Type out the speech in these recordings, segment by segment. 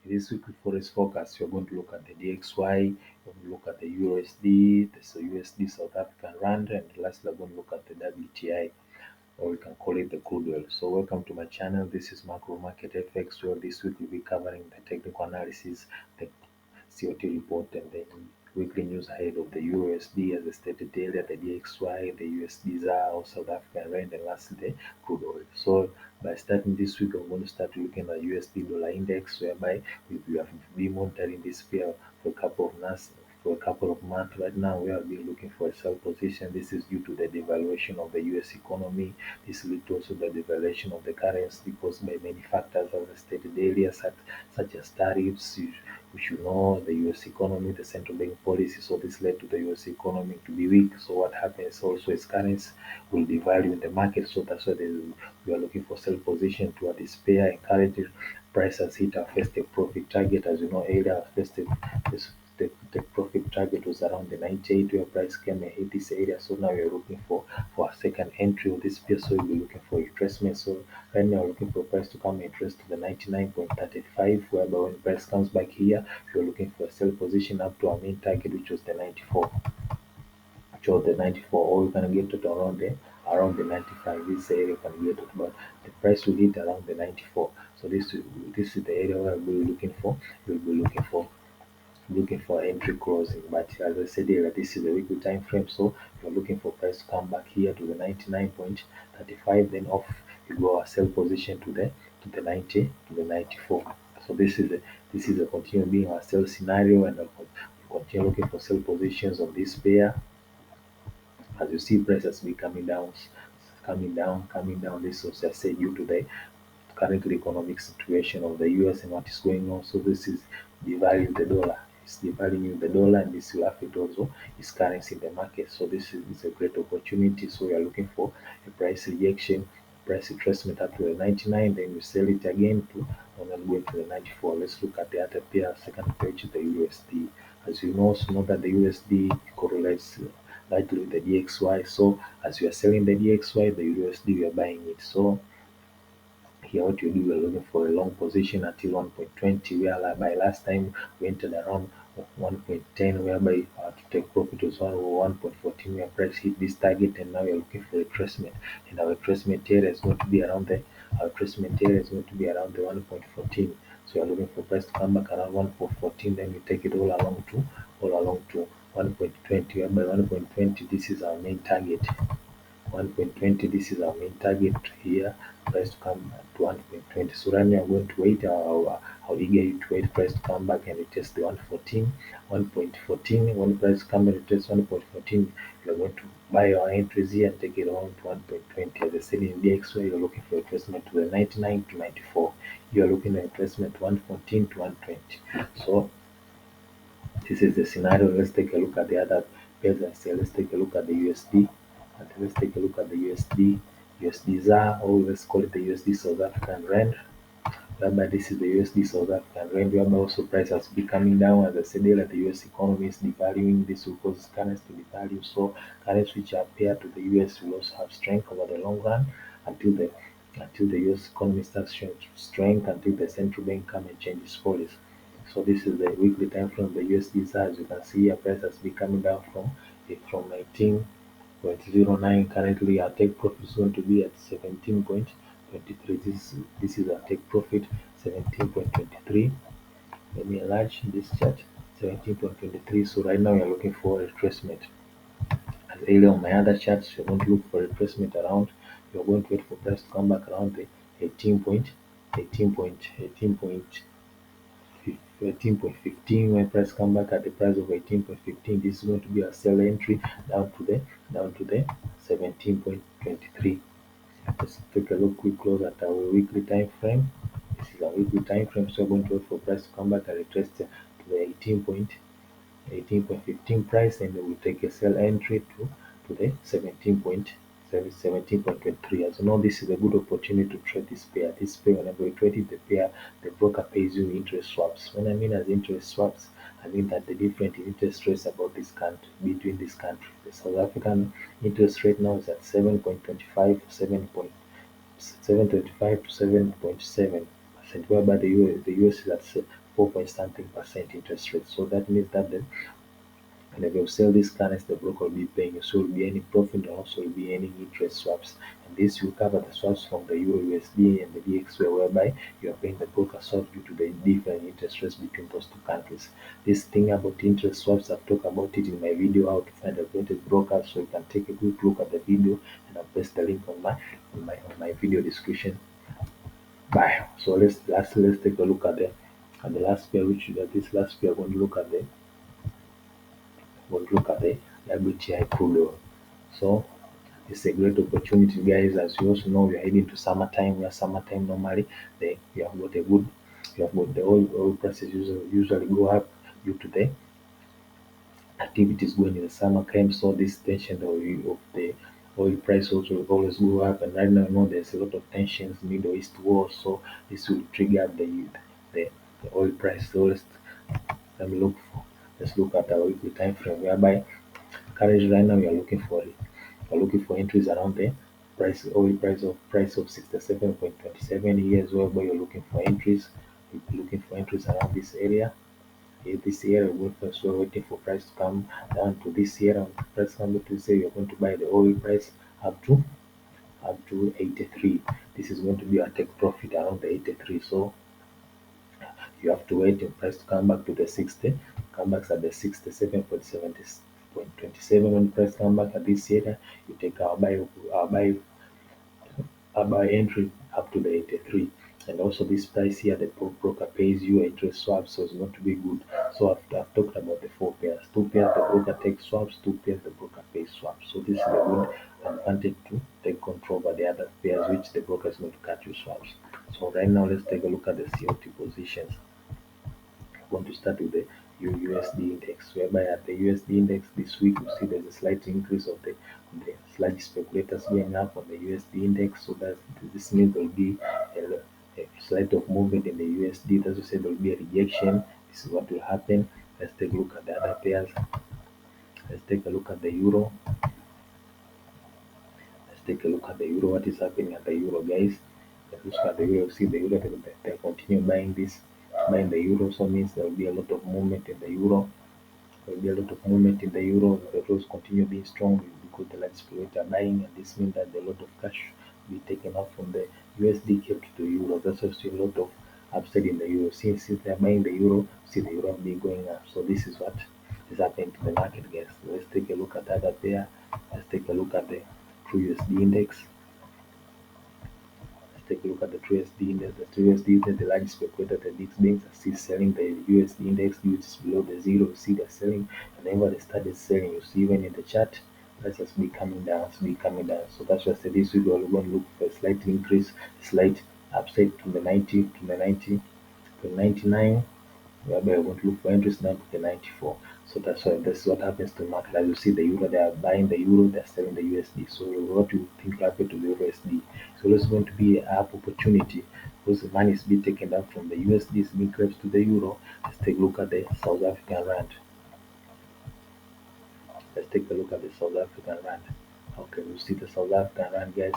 In this weekly forex forecast, you're going to look at the DXY, you're going to look at the EURUSD, the USD South African Rand, and lastly, we're going to look at the WTI, or we can call it the crude oil. So welcome to my channel. This is Macro Market FX, where this week we'll be covering the technical analysis, the COT report, and the weekly news ahead of the EURUSD as I stated earlier, the DXY, the USDZAR or South African Rand, and lastly the crude oil. So by starting this week, I'm going to start looking at USD dollar index, whereby we have been monitoring this pair for a couple of months. Right now, we have been looking for a sell position. This is due to the devaluation of the US economy. This leads also the devaluation of the currency caused by many factors, as I stated earlier, such as tariffs. We should know the US economy, the central bank policy. So this led to the US economy to be weak. So what happens also is currency will devalue in the market. So that's why we are looking for sell position toward this pair. And currently, price has hit our first take profit target. As you know, earlier our first the profit target was around the 98, where price came and hit this area. So now we're looking for a second entry of this pair. So we'll be looking for retracement. So right now we're looking for price to come and trace to the 99.35, whereby when price comes back here, we're looking for a sell position up to our main target, which was the 94, or we can get it around the 95. This area can get it, but the price will hit around the 94. So this is the area where we'll be looking for. We'll be looking for entry closing. But as I said earlier, this is a weekly time frame, so you're looking for price to come back here to the 99.35, then off you go a sell position to the 90 to the 94. So this is a continue being a sell scenario, and we continue looking for sell positions on this pair. As you see, price has been coming down. This was, I said, due to the current economic situation of the US and what is going on. So this is devaluing the dollar. It's devaluing the dollar, and this will affect also its currency in the market. So this is a great opportunity. So we are looking for a price rejection, price retracement up to the 99, then we sell it again to and then going to the 94. Let's look at the other pair, second page, the USD. As you also know that the USD correlates largely with the DXY. So as we are selling the DXY, the USD we are buying it. So here what you do, we're looking for a long position until 1.20, where by last time we entered around 1.10, whereby to take profit was 1.14, where price hit this target, and now we're looking for retracement, and our retracement area is going to be around the 1.14. So you're looking for price to come back around 1.14, then we take it all along to 1.20, whereby 1.20 this is our main target. 1.20, this is our main target here, price to come to 1.20. So right now I'm going to wait, how eager you to wait price to come back and retest the 1.14. When price come and retest 1.14, you're going to buy our entries here and take it on to 1.20. As I said, in DXY, you're looking for retracement to the 99 to 94. You're looking at retracement to 114 to 120. So this is the scenario. Let's take a look at the other pairs and say, let's take a look at the USD. And let's take a look at the USDZAR, or let's call it the USD South African Rand. Whereby this is the USD South African Rand, whereby also price has been coming down. As I said earlier, the US economy is devaluing. This will cause currency to devalue. So currencies which are paired to the US will also have strength over the long run until the US economy starts showing strength, until the central bank come and change its policy. So this is the weekly time frame of the USDZAR. As you can see here, price has been coming down from 19.09. Currently our take profit is going to be at 17.23. This is our take profit, 17.23. Let me enlarge this chart, 17.23. So right now we are looking for a retracement. As earlier on my other charts, you're going to look for a retracement around. You're going to wait for price to come back around the 18.15. When price come back at the price of 18.15, this is going to be a sell entry down to the 17.23. Let's take a look quick close at our weekly time frame. This is our weekly time frame, so we're going to wait for price to come back and retest to the 18.15 price, and then we take a sell entry to the 17.23. As you know, this is a good opportunity to trade this pair. This pair, whenever you trade it, the pair, the broker pays you interest swaps. When I mean as interest swaps, I mean that the different interest rates about this country, between this country. The South African interest rate now is at 7.25 to 7.7. 4%, whereby the US is at 4 point something percent interest rate. So that means that and if you sell this currency, the broker will be paying you. So will be any profit and also will be any interest swaps. And this will cover the swaps from the EURUSD and the DXY, whereby you are paying the broker swap due to the different interest rates between those two countries. This thing about interest swaps, I've talked about it in my video how to find a rated broker. So you can take a quick look at the video, and I'll paste the link on my video description. Bye. So let's take a look at the last pair, which this last pair we're going to look at the WTI crude oil. So it's a great opportunity, guys. As you also know, we are heading to summertime. Where summertime normally you have got the oil prices usually go up due to the activities going in the summer time. So this tension of the oil price also will always go up. And right now, you know, there's a lot of tensions, Middle East war. So this will trigger the, the oil price. So let me look for let's look at our weekly time frame, whereby currently right now we are looking for entries around the price of 67.27 years, whereby you're looking for entries. You're looking for entries around this area. This area we're first we're waiting for price to come down to this area. Price come to say you're going to buy the oil price up to 83. This is going to be a take profit around the 83. So you have to wait in price to come back to the 60, come back at the 67.27. When price come back at this area, you take our buy entry up to the 83. And also this price here, the broker pays you a interest swap, so it's going to be good. So I've talked about the 4 pairs. 2 pairs the broker takes swaps, 2 pairs the broker pays swaps. So this is a good advantage to take control over the other pairs which the broker is going to cut you swaps. So right now let's take a look at the COT positions. Want to start with the USD index, whereby at the USD index this week you see there's a slight increase of the slight speculators going up on the USD index. So that this means there will be a slight of movement in the USD. As you said, there will be a rejection. This is what will happen. Let's take a look at the other pairs. Let's take a look at the euro. Let's take a look at the euro. What is happening at the euro, guys? Let's look at the euro. See the euro, they continue buying the euro. So means there will be a lot of movement in the euro. There will be a lot of movement in the euro. The euros continue being strong because the large speculator are buying, and this means that a lot of cash will be taken out from the USD kept to euro. That's also a lot of upside in the euro. Since they are buying the euro, see the euro be going up. So this is what is happening to the market, guys. So let's take a look at that pair. Let's take a look at the Crude USD index. Let's take a look at the USD index. The USD index, the largest speculator, the big banks are still selling the USD index, which is below the zero. You see they're selling, and whenever they started selling, you see even in the chart, price has been coming down, So that's why I said this week we're going to look for a slight increase, slight upside to the 90, to 99, whereby we're going to look for entries down to the 94. So that's what happens to the market. As you see, the euro, they are buying the euro, they're selling the USD. So what do you think will happen to the USD? So it's going to be an up opportunity because the money is being taken down from the USD, is being crept to the euro. Let's take a look at the South African rand. Let's take a look at the South African rand. Okay, you see the South African rand, guys.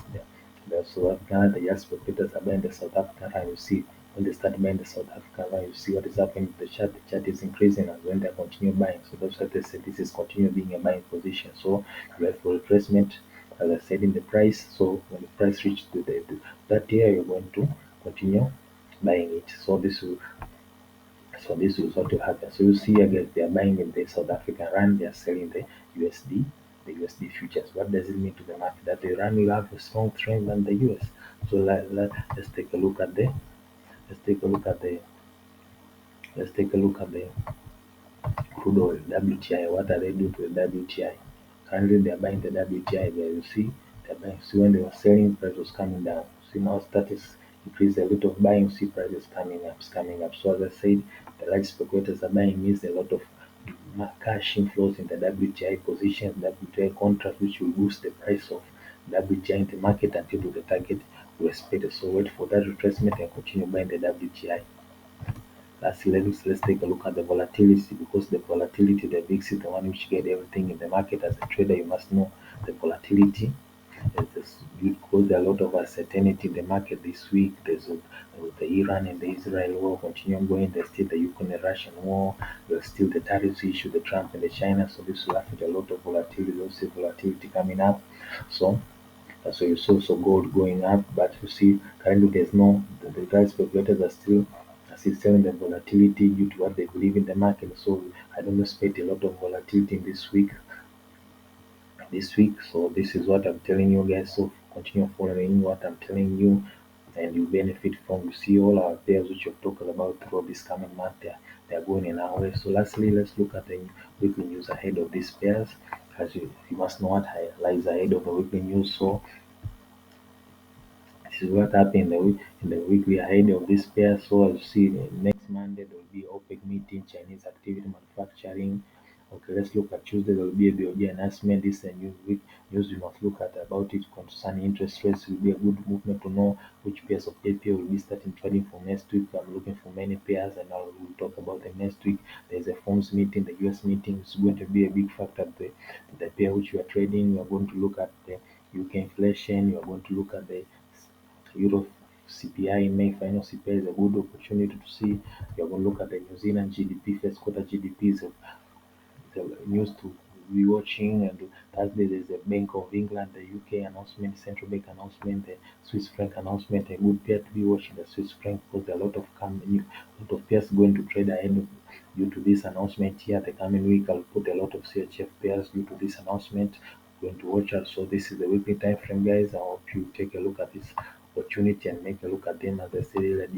The South African rand, the yes speculators are buying the South African rand. You see, when they start buying the South African rand, you see what is happening to the chart. The chart is increasing, and when they continue buying, so that's why they say this is continue being a buying position. So you have for retracement, as I said, in the price. So when the price reaches to that area, you're going to continue buying it. So this is what will happen. So you see again, they are buying in the South African rand, they are selling USD, the USD futures. What does it mean to the market? That the rand will have a strong trend than the US. So let's take a look at the let's take a look at the let's take a look at the crude oil WTI. What are they doing to the WTI? Currently they are buying the WTI there. You see, they're buying. See when they were selling, price was coming down. See now status increase a lot of buying, see prices coming up. So as I said, the large speculators are buying means a lot of cash inflows in the WTI position, WTI contract, which will boost the price of WTI in the market until the target was expected. So wait for that retracement and continue buying the WTI. Lastly, let's take a look at the volatility, because the volatility, the VIX is the one which get everything in the market. As a trader, you must know the volatility. Because there are a lot of uncertainty in the market this week. The Iran and the Israel war continue going. There's still the Ukraine Russian war. There's still the tariffs issue, the Trump and the China. So this will affect a lot of volatility, also volatility coming up. So that's why you saw so gold going up. But you see, currently there's no the guys speculators are still selling the volatility due to what they believe in the market. So I don't expect a lot of volatility in this week. So this is what I'm telling you guys. So continue following what I'm telling you, and you benefit from. You see all our pairs which you've talked about throughout this coming month. They're going in our way. So lastly, let's look at the weekly news ahead of these pairs. As you must know what lies ahead of the weekly news. So this is what happened in the weekly ahead of this pair. So as you see, next Monday there will be OPEC meeting, Chinese activity, manufacturing. Okay, let's look at Tuesday. There will be a BOJ announcement. This is a new week news you must look at about it concerning interest rates. Will be a good movement to know which pairs of paper will be starting trading for next week. I'm looking for many pairs, and I will talk about them next week. There's a FOMC meeting, the US meeting is going to be a big factor. The pair which you are trading, you are going to look at the UK inflation. You are going to look at the Euro CPI in May. Final CPI is a good opportunity to see. You're going to look at the New Zealand GDP, first quarter GDP is the news to be watching. And Thursday there's the Bank of England, the UK announcement, central bank announcement, the Swiss franc announcement. A good pair to be watching the Swiss franc because there are a lot of pairs going to trade ahead due to this announcement here. The coming week I'll put a lot of CHF pairs due to this announcement. Going to watch out. So this is the weekly time frame, guys. I hope you take a look at this opportunity and make a look at them. As I said, the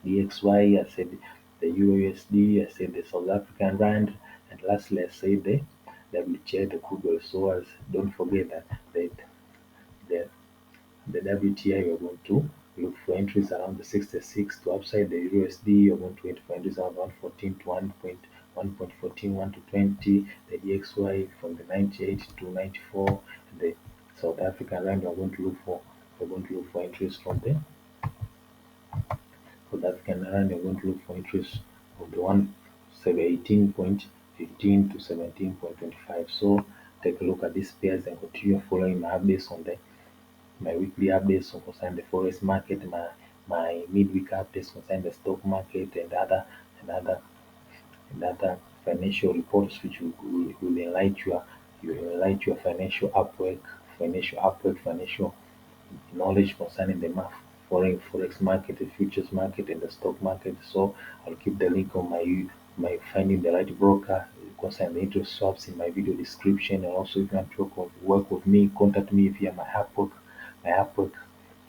DXY, I said the EURUSD, I said the South African rand, and lastly I said the WTI, the crude oil. So as don't forget that the, the WTI you're going to look for entries around the 66 to upside. The USD you're going to wait for entries around 114 to 1.14, 1 to 20. The DXY from the 98 to 94. The South African rand you're going to look for entries from the South African rand. You're going to look for entries of the 18.15 to 17.25. So take a look at these pairs and continue following my updates on my weekly updates on concerning the forex market, my midweek updates concerning the stock market and other and other financial reports which will enlighten your financial knowledge concerning the foreign forex market, the futures market, and the stock market. So I'll keep the link on my finding the right broker concerning the interest swaps in my video description. And also, if you want to work with me, contact me via my Upwork,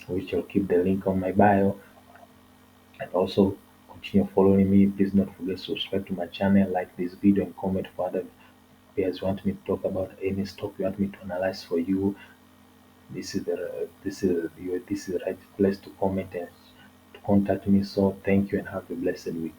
which I'll keep the link on my bio. And also continue following me. Please don't forget to subscribe to my channel, like this video, and comment for other pairs you want me to talk about, any stock you want me to analyze for you. This is the right place to comment and to contact me. So thank you and have a blessed week.